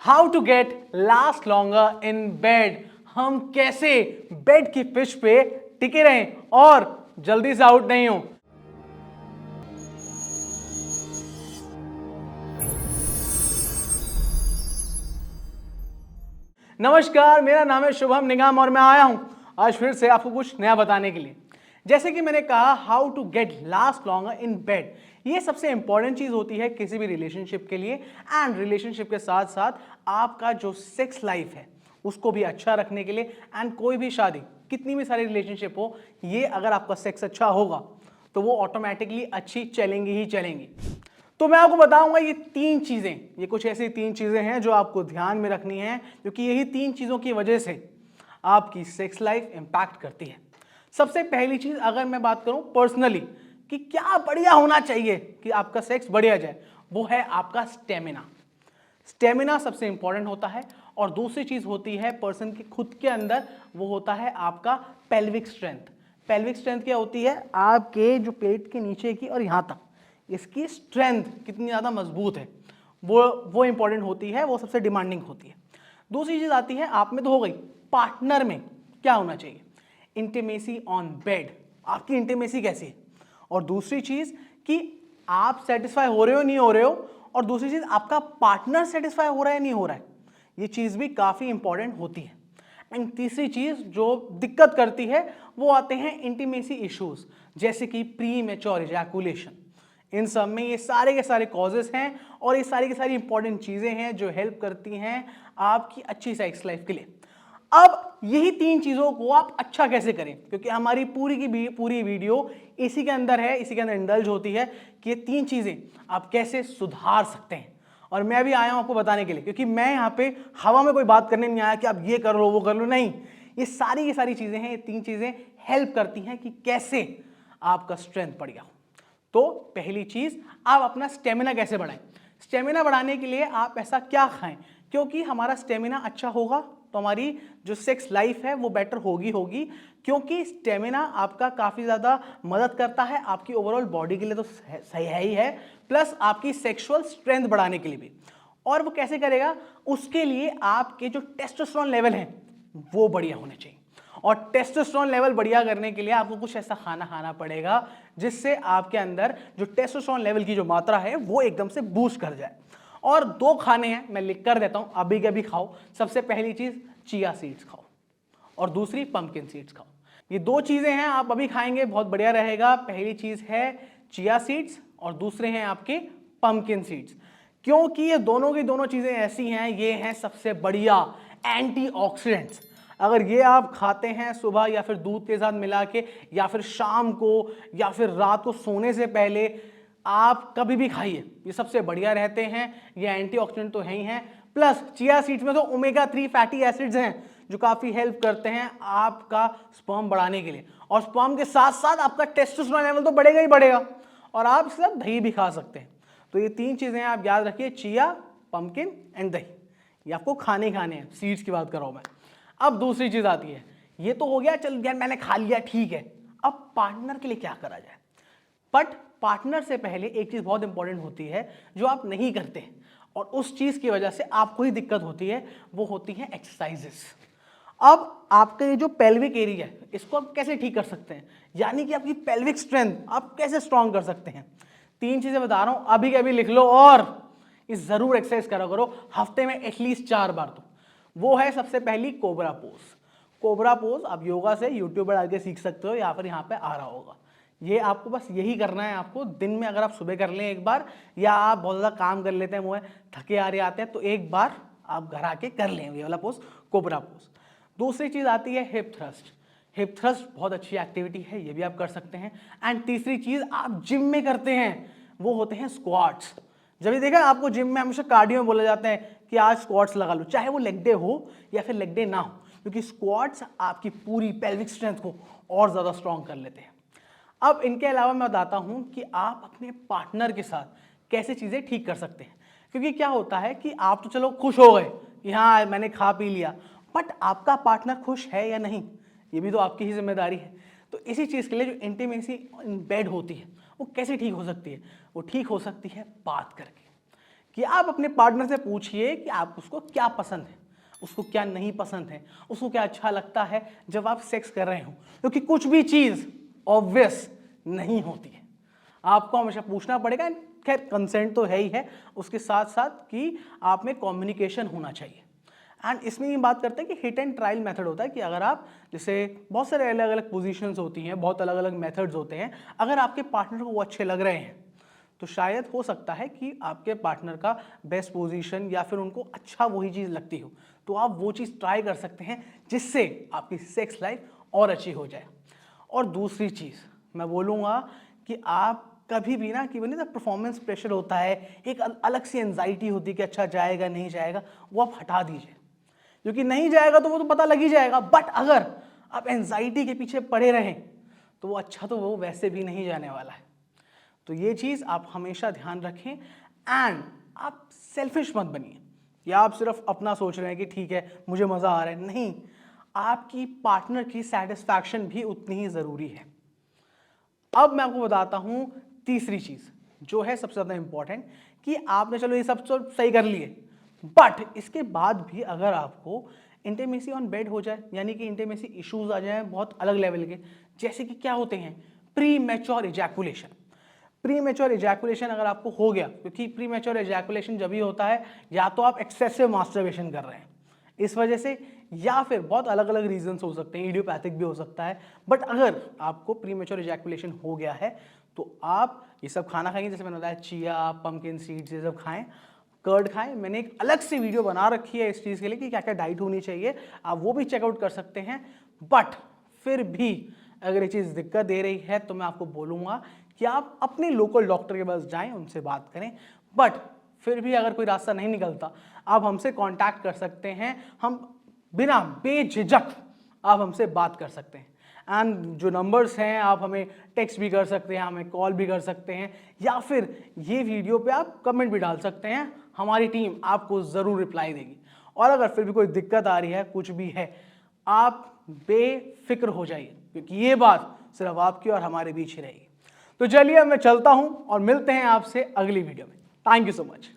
How to get last longer in bed. हम कैसे bed की पिच पे टिके रहें और जल्दी से आउट नहीं हो। नमस्कार, मेरा नाम है शुभम निगम और मैं आया हूं आज फिर से आपको कुछ नया बताने के लिए। जैसे कि मैंने कहा, how to get last longer in bed, ये सबसे इंपॉर्टेंट चीज होती है किसी भी रिलेशनशिप के लिए। एंड रिलेशनशिप के साथ साथ आपका जो सेक्स लाइफ है उसको भी अच्छा रखने के लिए। एंड कोई भी शादी, कितनी भी सारी रिलेशनशिप हो, ये अगर आपका सेक्स अच्छा होगा तो वो ऑटोमेटिकली अच्छी चलेंगी ही चलेंगी। तो मैं आपको बताऊंगा ये तीन चीजें, ये कुछ ऐसी तीन चीजें हैं जो आपको ध्यान में रखनी है, क्योंकि यही तीन चीजों की वजह से आपकी सेक्स लाइफ इंपैक्ट करती है। सबसे पहली चीज, अगर मैं बात करूं पर्सनली कि क्या बढ़िया होना चाहिए कि आपका सेक्स बढ़िया जाए, वो है आपका स्टेमिना। स्टेमिना सबसे इंपॉर्टेंट होता है। और दूसरी चीज होती है पर्सन के खुद के अंदर, वो होता है आपका पेल्विक स्ट्रेंथ। पेल्विक स्ट्रेंथ क्या होती है? आपके जो पेट के नीचे की और यहां तक इसकी स्ट्रेंथ कितनी ज़्यादा मजबूत है, वो इंपॉर्टेंट होती है, वो सबसे डिमांडिंग होती है। दूसरी चीज़ आती है, आप में तो हो गई, पार्टनर में क्या होना चाहिए? इंटीमेसी ऑन बेड, आपकी इंटीमेसी कैसी है? और दूसरी चीज़ कि आप सेटिस्फाई हो रहे हो नहीं हो रहे हो, और दूसरी चीज़ आपका पार्टनर सेटिस्फाई हो रहा है नहीं हो रहा है, ये चीज़ भी काफ़ी इंपॉर्टेंट होती है। एंड तीसरी चीज़ जो दिक्कत करती है वो आते हैं इंटीमेसी इश्यूज, जैसे कि प्री मैच्योर इजैकुलेशन। इन सब में ये सारे के सारे कॉजेस हैं और ये सारी की सारी इंपॉर्टेंट चीजें हैं जो हेल्प करती हैं आपकी अच्छी सेक्स लाइफ के लिए। अब यही तीन चीजों को आप अच्छा कैसे करें, क्योंकि हमारी पूरी की पूरी वीडियो इसी के अंदर है, इसी के अंदर इंडल्ज होती है कि ये तीन चीजें आप कैसे सुधार सकते हैं। और मैं भी आया हूं आपको बताने के लिए, क्योंकि मैं यहाँ पे हवा में कोई बात करने नहीं आया कि आप ये कर लो वो कर लो, नहीं। ये सारी की सारी चीजें हैं, ये तीन चीजें हेल्प करती हैं कि कैसे आपका स्ट्रेंथ बढ़िया हो। तो पहली चीज, आप अपना स्टेमिना कैसे बढ़ाएं। स्टेमिना बढ़ाने के लिए आप ऐसा क्या खाएं, क्योंकि हमारा स्टेमिना अच्छा होगा तो हमारी जो सेक्स लाइफ है वो बेटर होगी, क्योंकि स्टेमिना आपका काफी ज्यादा मदद करता है आपकी ओवरऑल बॉडी के लिए, तो सही है ही है, प्लस आपकी सेक्सुअल स्ट्रेंथ बढ़ाने के लिए भी। और वो कैसे करेगा? उसके लिए आपके जो टेस्टोस्टेरोन लेवल है वो बढ़िया होने चाहिए। और टेस्टोस्टेरोन लेवल बढ़िया करने के लिए आपको कुछ ऐसा खाना खाना पड़ेगा जिससे आपके अंदर जो टेस्टोस्टेरोन लेवल की जो मात्रा है वो एकदम से बूस्ट कर जाए। और दो खाने हैं, मैं लिख कर देता हूं, अभी के अभी खाओ। सबसे पहली चीज चिया सीड्स खाओ और दूसरी पंपकिन सीड्स खाओ। ये दो चीजें हैं, आप अभी खाएंगे बहुत बढ़िया रहेगा। पहली चीज है चिया सीड्स और दूसरे हैं आपके पंपकिन सीड्स, क्योंकि ये दोनों की दोनों चीजें ऐसी हैं, ये हैं सबसे बढ़िया एंटीऑक्सीडेंट्स। अगर ये आप खाते हैं सुबह या फिर दूध के साथ मिला के, या फिर शाम को, या फिर रात को सोने से पहले, आप कभी भी खाइए, ये सबसे बढ़िया रहते हैं। ये एंटीऑक्सीडेंट तो है ही हैं, प्लस चिया सीड्स में तो ओमेगा 3 फैटी एसिड्स हैं जो काफी हेल्प करते हैं आपका स्पर्म बढ़ाने के लिए। और स्पर्म के साथ साथ आपका टेस्टोस्टेरोन लेवल तो बढ़ेगा ही बढ़ेगा। और आप इसके साथ दही भी खा सकते हैं। तो ये तीन चीजें आप याद रखिए, चिया, पंपकिन एंड दही, ये आपको खाने हैं। सीड्स की बात कर रहा हूं मैं। अब दूसरी चीज आती है, ये तो हो गया, चल यार मैंने खा लिया ठीक है, अब पार्टनर के लिए क्या करा जाए। बट पार्टनर से पहले एक चीज बहुत इंपॉर्टेंट होती है जो आप नहीं करते, और उस चीज की वजह से आपको ही दिक्कत होती है, वो होती है एक्सरसाइजेस। अब आपका ये जो पेल्विक एरिया है इसको आप कैसे ठीक कर सकते हैं, यानी कि आपकी पेल्विक स्ट्रेंथ आप कैसे स्ट्रांग कर सकते हैं। तीन चीजें बता रहा हूं, अभी के अभी लिख लो और इस जरूर एक्सरसाइज करा करो हफ्ते में एटलीस्ट 4 बार। तो वो है सबसे पहली कोबरा पोज। कोबरा पोज आप योगा से यूट्यूब पर डाल के सीख सकते हो, या फिर यहाँ पे आ रहा होगा। ये आपको बस यही करना है आपको दिन में, अगर आप सुबह कर लें एक बार, या आप बहुत ज़्यादा काम कर लेते हैं, मुझे थके आ रहे आते हैं, तो एक बार आप घर आके कर लें ये वाला पोज, कोबरा पोज। दूसरी चीज़ आती है हिप थ्रस्ट। हिप थ्रस्ट बहुत अच्छी एक्टिविटी है, ये भी आप कर सकते हैं। एंड तीसरी चीज़ आप जिम में करते हैं, वो होते हैं स्क्वाट्स। जब ये देखा आपको जिम में हमेशा कार्डियो में बोला जाता है कि आज स्क्वाट्स लगा लो, चाहे वो लेग डे हो या फिर लेग डे ना हो, क्योंकि स्क्वाट्स आपकी पूरी पेल्विक स्ट्रेंथ को और ज़्यादा स्ट्रांग कर लेते हैं। अब इनके अलावा मैं बताता हूं कि आप अपने पार्टनर के साथ कैसे चीज़ें ठीक कर सकते हैं, क्योंकि क्या होता है कि आप तो चलो खुश हो गए कि हाँ मैंने खा पी लिया, बट आपका पार्टनर खुश है या नहीं, ये भी तो आपकी ही जिम्मेदारी है। तो इसी चीज़ के लिए जो इंटीमेसी इन बेड होती है वो कैसे ठीक हो सकती है? वो ठीक हो सकती है बात करके। कि आप अपने पार्टनर से पूछिए कि आप उसको क्या पसंद है, उसको क्या नहीं पसंद है, उसको क्या अच्छा लगता है जब आप सेक्स कर रहे हो, क्योंकि कुछ भी चीज़ ऑब्वियस नहीं होती है, आपको हमेशा पूछना पड़ेगा। खैर कंसेंट तो है ही है, उसके साथ साथ कि आप में कम्युनिकेशन होना चाहिए। एंड इसमें ये बात करते हैं कि हिट एंड ट्रायल मेथड होता है कि अगर आप, जैसे बहुत सारे अलग अलग पोजीशंस होती हैं, बहुत अलग अलग मेथड्स होते हैं, अगर आपके पार्टनर को वो अच्छे लग रहे हैं तो शायद हो सकता है कि आपके पार्टनर का बेस्ट पोजीशन या फिर उनको अच्छा वही चीज़ लगती हो, तो आप वो चीज़ ट्राई कर सकते हैं जिससे आपकी सेक्स लाइफ और अच्छी हो जाए। और दूसरी चीज़ मैं बोलूँगा कि आप कभी भी ना, कि वो नहीं था परफॉर्मेंस प्रेशर होता है, एक अलग सी एंजाइटी होती है कि अच्छा जाएगा नहीं जाएगा, वो आप हटा दीजिए, क्योंकि नहीं जाएगा तो वो तो पता लग ही जाएगा, बट अगर आप एंजाइटी के पीछे पड़े रहें तो वो अच्छा तो वो वैसे भी नहीं जाने वाला है। तो ये चीज़ आप हमेशा ध्यान रखें। एंड आप सेल्फिश मत बनिए या आप सिर्फ अपना सोच रहे हैं कि ठीक है मुझे मज़ा आ रहा है, नहीं, आपकी पार्टनर की सेटिस्फैक्शन भी उतनी ही ज़रूरी है। अब मैं आपको बताता हूँ तीसरी चीज़ जो है सबसे ज़्यादा इंपॉर्टेंट, कि आपने चलो ये सब तो सही कर लिए, बट इसके बाद भी अगर आपको इंटीमेसी ऑन बेड हो जाए, यानी कि इंटीमेसी इश्यूज आ जाए बहुत अलग लेवल के, जैसे कि क्या होते हैं, pre mature ejaculation. Pre mature ejaculation अगर आपको हो गया, क्योंकि प्री मैच्योर इजैकुलेशन जब ही होता है या तो आप एक्सेसिव मास्टरबेशन कर रहे हैं इस वजह से, या फिर बहुत अलग अलग रीजंस हो सकते हैं, इडियोपैथिक भी हो सकता है, बट अगर आपको प्री मैच्योर इजैकुलेशन हो गया है तो आप ये सब खाना खाएंगे, जैसे मैंने बताया चिया, पंपकिन सीड्स, ये सब खाएं, कर्ड खाएं। मैंने एक अलग से वीडियो बना रखी है इस चीज़ के लिए कि क्या क्या डाइट होनी चाहिए, आप वो भी चेकआउट कर सकते हैं। बट फिर भी अगर ये चीज़ दिक्कत दे रही है तो मैं आपको बोलूँगा कि आप अपने लोकल डॉक्टर के पास जाएं, उनसे बात करें। बट फिर भी अगर कोई रास्ता नहीं निकलता, आप हमसे कांटेक्ट कर सकते हैं, हम बिना बेझिझक आप हमसे बात कर सकते हैं। एंड जो नंबर्स हैं आप हमें टेक्स्ट भी कर सकते हैं, हमें कॉल भी कर सकते हैं, या फिर ये वीडियो पे आप कमेंट भी डाल सकते हैं, हमारी टीम आपको ज़रूर रिप्लाई देगी। और अगर फिर भी कोई दिक्कत आ रही है, कुछ भी है, आप बेफिक्र हो जाइए, क्योंकि ये बात सिर्फ आपकी और हमारे बीच ही रहेगी। तो चलिए मैं चलता हूं और मिलते हैं आपसे अगली वीडियो में। Thank you so much.